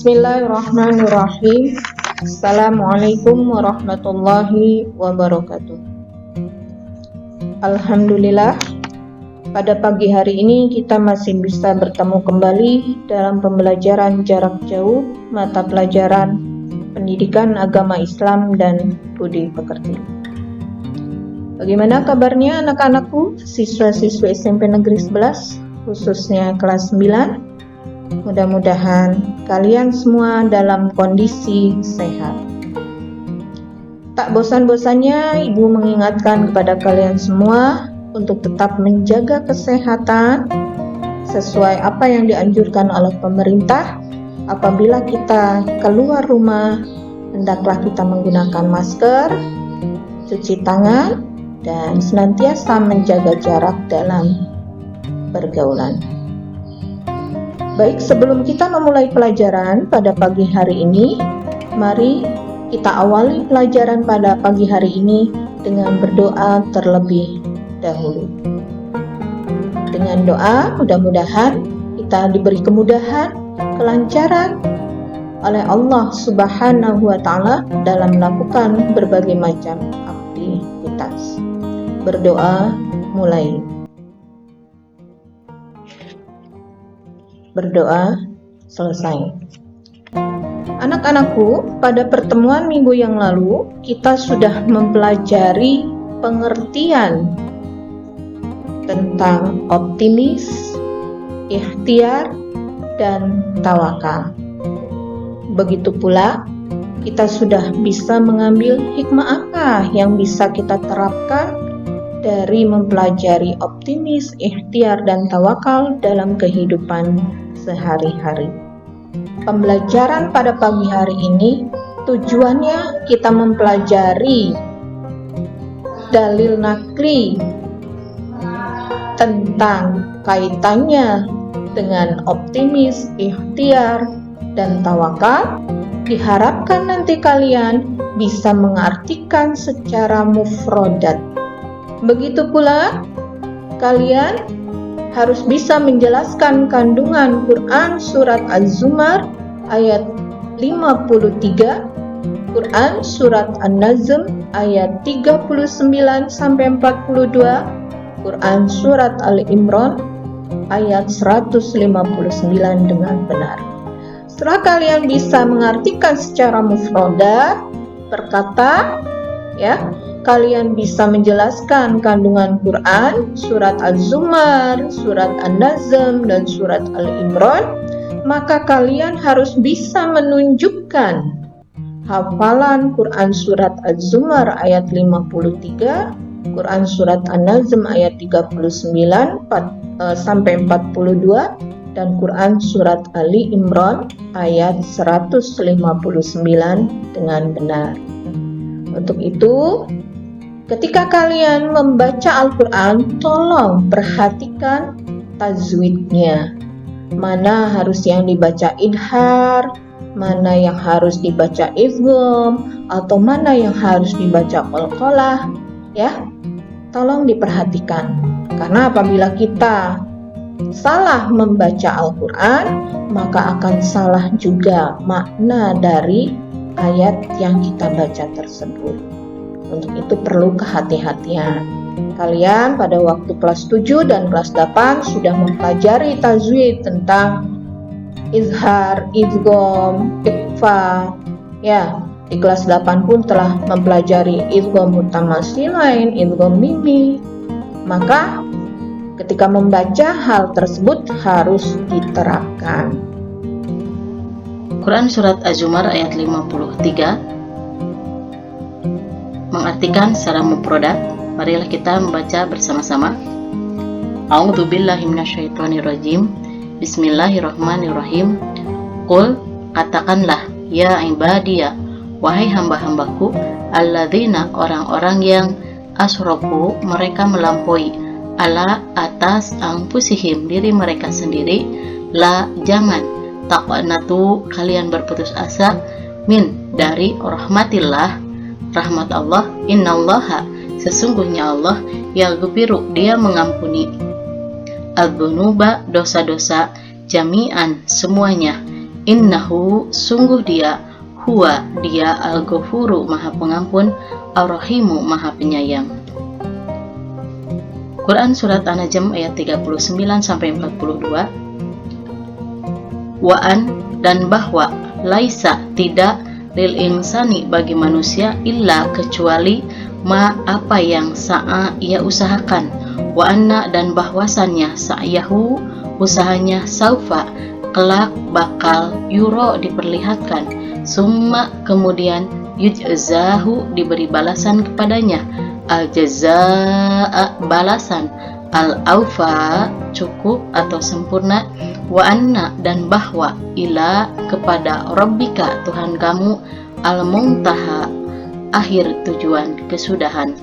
Bismillahirrahmanirrahim. Assalamualaikum warahmatullahi wabarakatuh. Alhamdulillah, pada pagi hari ini kita masih bisa bertemu kembali dalam pembelajaran jarak jauh mata pelajaran Pendidikan Agama Islam dan Budi Pekerti. Bagaimana kabarnya anak-anakku, siswa-siswa SMP Negeri 11, khususnya kelas 9? Mudah-mudahan kalian semua dalam kondisi sehat. Tak bosan-bosannya Ibu mengingatkan kepada kalian semua untuk tetap menjaga kesehatan sesuai apa yang dianjurkan oleh pemerintah. Apabila kita keluar rumah, hendaklah kita menggunakan masker, cuci tangan, dan senantiasa menjaga jarak dalam pergaulan. Baik, sebelum kita memulai pelajaran pada pagi hari ini, mari kita awali pelajaran pada pagi hari ini dengan berdoa terlebih dahulu. Dengan doa, mudah-mudahan kita diberi kemudahan, kelancaran oleh Allah Subhanahu wa Ta'ala dalam melakukan berbagai macam aktivitas. Berdoa mulai. Berdoa selesai. Anak-anakku, pada pertemuan minggu yang lalu kita sudah mempelajari pengertian tentang optimis, ikhtiar, dan tawakal. Begitu pula kita sudah bisa mengambil hikmah apa yang bisa kita terapkan dari mempelajari optimis, ikhtiar, dan tawakal dalam kehidupan sehari-hari. Pembelajaran pada pagi hari ini tujuannya kita mempelajari dalil nakli tentang kaitannya dengan optimis, ikhtiar, dan tawakal. Diharapkan nanti kalian bisa mengartikan secara mufrodat. Begitu pula kalian harus bisa menjelaskan kandungan Quran surat Az-Zumar ayat 53, Quran surat An-Nazm ayat 39 sampai 42, Quran surat Al-Imran ayat 159 dengan benar. Setelah kalian bisa mengartikan secara mufradat perkata, kalian bisa menjelaskan kandungan Quran, surat Az-Zumar, surat An-Nazm, dan surat Al-Imran, maka kalian harus bisa menunjukkan hafalan Quran surat Az-Zumar ayat 53, Quran surat An-Nazm ayat 39 sampai 42, dan Quran surat Ali Imran ayat 159 dengan benar. Untuk itu, ketika kalian membaca Al-Quran, tolong perhatikan tajwidnya. Mana harus yang dibaca idhar, mana yang harus dibaca idgham, atau mana yang harus dibaca qalqalah, tolong diperhatikan. Karena apabila kita salah membaca Al-Quran, maka akan salah juga makna dari ayat yang kita baca tersebut. Untuk itu perlu kehati-hatian. Kalian pada waktu kelas 7 dan kelas 8 sudah mempelajari tajwid tentang izhar, idgham, ikhfa. Di kelas 8 pun telah mempelajari idgham mutamatsilain, idgham mimi. Maka ketika membaca hal tersebut harus diterapkan. Quran surat Az-Zumar ayat 53 mengartikan secara mufradat. Marilah kita membaca bersama-sama. A'udzubillahi minasyaitonirrajim. Bismillahirrahmanirrahim. Qul, katakanlah, ya ibadiya, wahai hamba-hambaku, alladzina, orang-orang yang asrofu, mereka melampaui, ala, atas, anfusihim, diri mereka sendiri, la, jangan, taqnatu, kalian berputus asa, min, dari rahmatillah, rahmat Allah, innallaha, sesungguhnya Allah, yaghfiru, dia mengampuni, adzunuba, dosa-dosa, jami'an, semuanya, Innahu, sungguh dia, huwa, dia al-ghafuru, maha pengampun, ar-rahimu, maha penyayang. Quran Surat An-Najm ayat 39-42. Wa'an, dan bahwa, laisa, tidak, lil insani, bagi manusia, illa, kecuali, ma, apa yang sa'a, ia usahakan, wa anna, dan bahwasannya, sa'yahu, usahanya, saufa, kelak, bakal, yuro, diperlihatkan, summa, kemudian, yujzahu, diberi balasan kepadanya, al-jazaa, balasan, al-aufa, cukup atau sempurna, wa anna, dan bahwa, ila, kepada rabbika, Tuhan kamu, al-muntaha, akhir tujuan, kesudahan.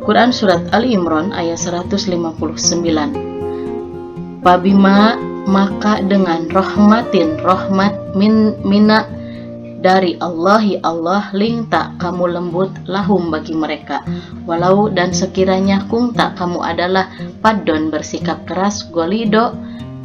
Quran Surat Ali Imran ayat 159. Pabima, maka dengan rahmatin, rahmat, mina, dari Allahi Allah, lingta, kamu lembut, lahum, bagi mereka, walau, dan sekiranya kungta, kamu adalah paddon, bersikap keras, golido,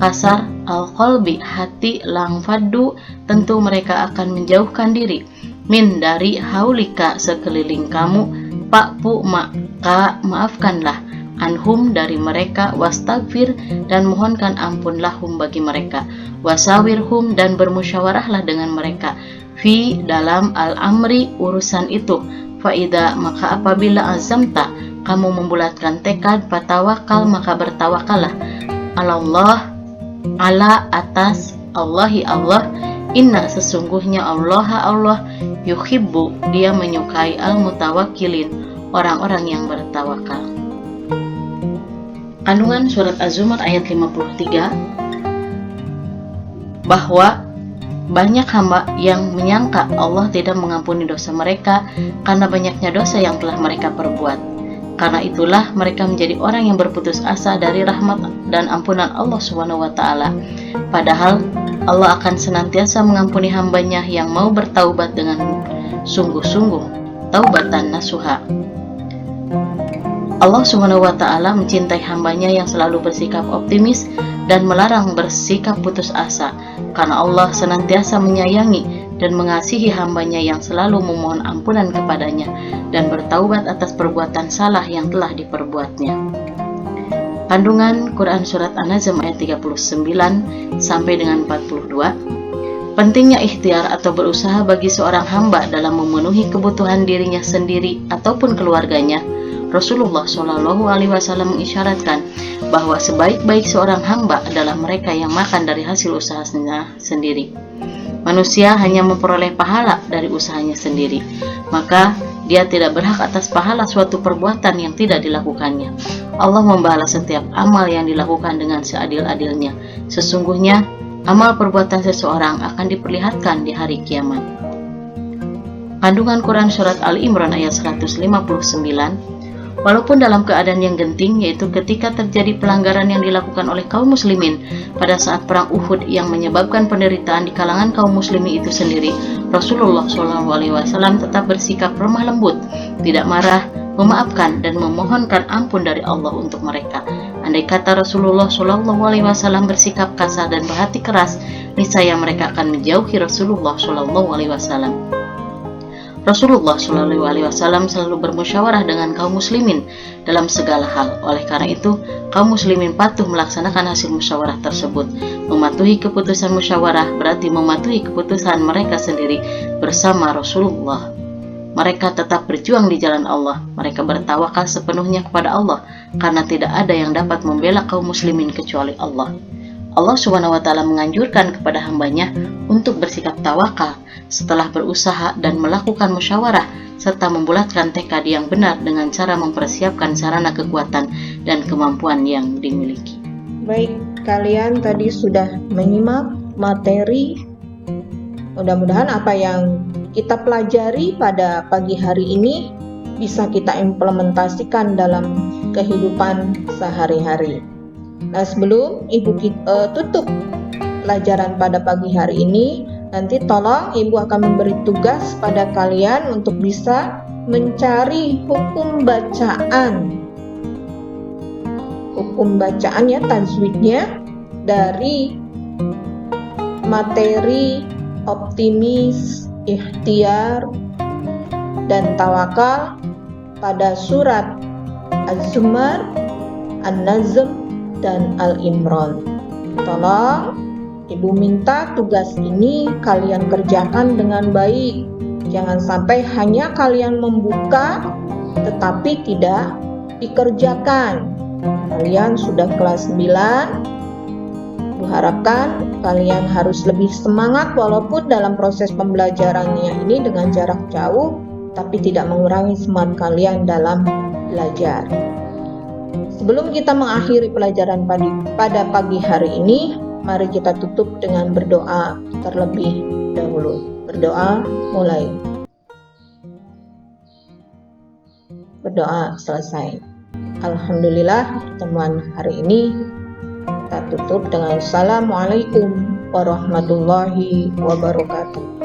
kasar, al-qalbi, hati, langfaddu, tentu mereka akan menjauhkan diri, min, dari haulika, sekeliling kamu, pakpu, maka maafkanlah, anhum, dari mereka, wastagfir, dan mohonkan ampun, lahum, bagi mereka, wasawirhum, dan bermusyawarahlah dengan mereka, fi, dalam, al-amri, urusan itu, faida, maka apabila azamta, kamu membulatkan tekad, fatawakal, maka bertawakallah, Allah, ala, atas, Allahi, Allah, inna, sesungguhnya Allah yuhibbu, dia menyukai, al-mutawakkilin, orang-orang yang bertawakal. Kandungan Surat Az-Zumar ayat 53, bahwa banyak hamba yang menyangka Allah tidak mengampuni dosa mereka karena banyaknya dosa yang telah mereka perbuat. Karena itulah mereka menjadi orang yang berputus asa dari rahmat dan ampunan Allah SWT. Padahal Allah akan senantiasa mengampuni hambanya yang mau bertaubat dengan sungguh-sungguh, taubatan nasuha. Allah SWT mencintai hambanya yang selalu bersikap optimis dan melarang bersikap putus asa, karena Allah senantiasa menyayangi dan mengasihi hambanya yang selalu memohon ampunan kepadanya dan bertaubat atas perbuatan salah yang telah diperbuatnya. Kandungan Quran Surat An-Najm ayat 39 sampai dengan 42. Pentingnya ikhtiar atau berusaha bagi seorang hamba dalam memenuhi kebutuhan dirinya sendiri ataupun keluarganya. Rasulullah SAW mengisyaratkan bahwa sebaik-baik seorang hamba adalah mereka yang makan dari hasil usahanya sendiri. Manusia hanya memperoleh pahala dari usahanya sendiri, maka dia tidak berhak atas pahala suatu perbuatan yang tidak dilakukannya. Allah membalas setiap amal yang dilakukan dengan seadil-adilnya. Sesungguhnya amal perbuatan seseorang akan diperlihatkan di hari kiamat. Kandungan Quran Surat Ali Imran ayat 159. Walaupun dalam keadaan yang genting, yaitu ketika terjadi pelanggaran yang dilakukan oleh kaum muslimin pada saat perang Uhud yang menyebabkan penderitaan di kalangan kaum muslimin itu sendiri, Rasulullah SAW tetap bersikap lemah lembut, tidak marah, memaafkan dan memohonkan ampun dari Allah untuk mereka. Andai kata Rasulullah SAW bersikap kasar dan berhati keras, niscaya mereka akan menjauhi Rasulullah SAW. Rasulullah SAW selalu bermusyawarah dengan kaum muslimin dalam segala hal. Oleh karena itu, kaum muslimin patuh melaksanakan hasil musyawarah tersebut. Mematuhi keputusan musyawarah berarti mematuhi keputusan mereka sendiri bersama Rasulullah. Mereka tetap berjuang di jalan Allah. Mereka bertawakal sepenuhnya kepada Allah, karena tidak ada yang dapat membela kaum muslimin kecuali Allah. Allah SWT menganjurkan kepada hambanya untuk bersikap tawakal setelah berusaha dan melakukan musyawarah serta membulatkan tekad yang benar dengan cara mempersiapkan sarana kekuatan dan kemampuan yang dimiliki. Baik, kalian tadi sudah menyimak materi. Mudah-mudahan apa yang kita pelajari pada pagi hari ini bisa kita implementasikan dalam kehidupan sehari-hari. Nah, sebelum Ibu tutup pelajaran pada pagi hari ini, nanti tolong Ibu akan memberi tugas pada kalian untuk bisa mencari hukum bacaan. Hukum bacaan ya, tajwidnya dari materi, optimis, ikhtiar, dan tawakal pada surat Az-Zumar, An-Nazm, dan Al-Imran. Tolong Ibu minta tugas ini kalian kerjakan dengan baik. Jangan sampai hanya kalian membuka tetapi tidak dikerjakan. Kalian sudah kelas 9. Harapkan kalian harus lebih semangat walaupun dalam proses pembelajarannya ini dengan jarak jauh, tapi tidak mengurangi semangat kalian dalam belajar. Sebelum kita mengakhiri pelajaran pada pagi hari ini, mari kita tutup dengan berdoa terlebih dahulu. Berdoa mulai. Berdoa selesai. Alhamdulillah, pertemuan hari ini kita tutup dengan Assalamualaikum warahmatullahi wabarakatuh.